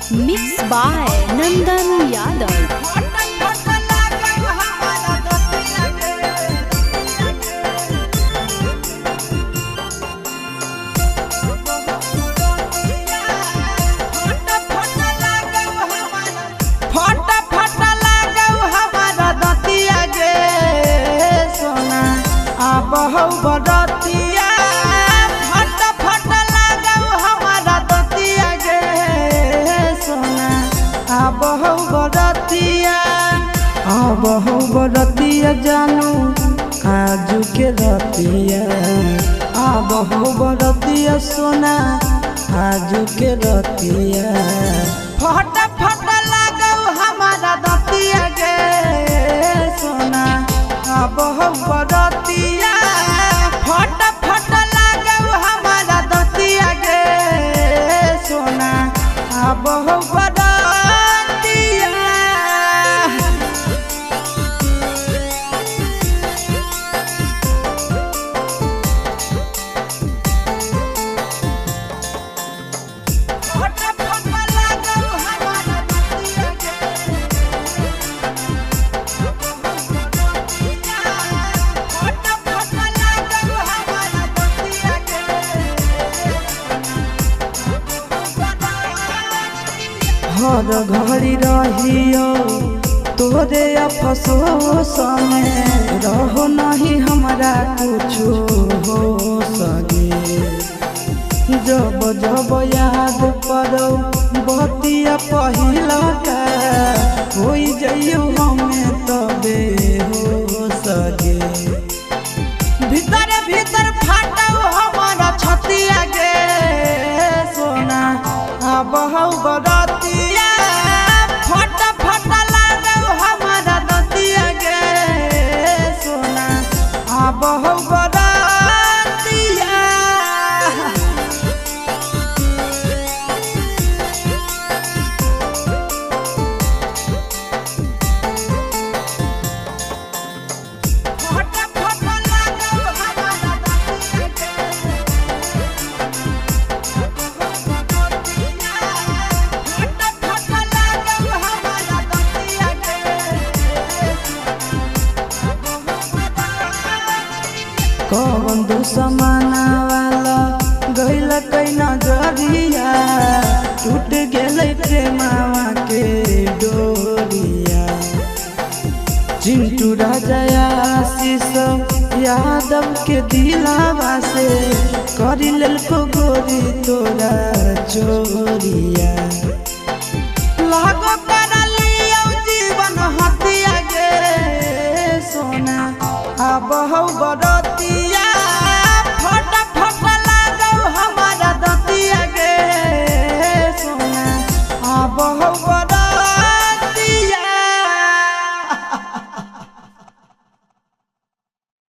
Mixed by Nandan Yadav. बहु बरतिया फट फट लागौ हमारा दतिया गे सोना बहु बरतिया जानू आजू के रतिया बहु बरतिया सोना आजू के रतिया फट फट लागौ हमारा दतिया गे सोना बहु बरतिया फट फट लागौ हमारा दतिया गे सोना बहु बरतिया फट फट लागौ हमारा दतिया गे हर घड़ी रहियो तोरे अफसोस में रहो नहीं हमारा कुछो हो सके जब जब याद करो बतिया पहिला का हो जाइयो हमें तबे हो सके भीतर भीतर फाटो हमारा छतिया गे सोना बहु बरतिया फट फट लागौ हमारा दतिया गे सोना बहु बरतिया फट फट लागौ हमारा दतिया गे कौन दुश्मना वाला गइल कई नजरिया टूट गेलै प्रेमावा के डोरिया चिंटू राजा आशीष यादव के दिलावा से करी लेलको गोरी तोरा चोरिया लागो कर लियो जीवन हतिया गे सोना बहु बरतिया फट फट लागौ हमारा दतिया गे सोना बहु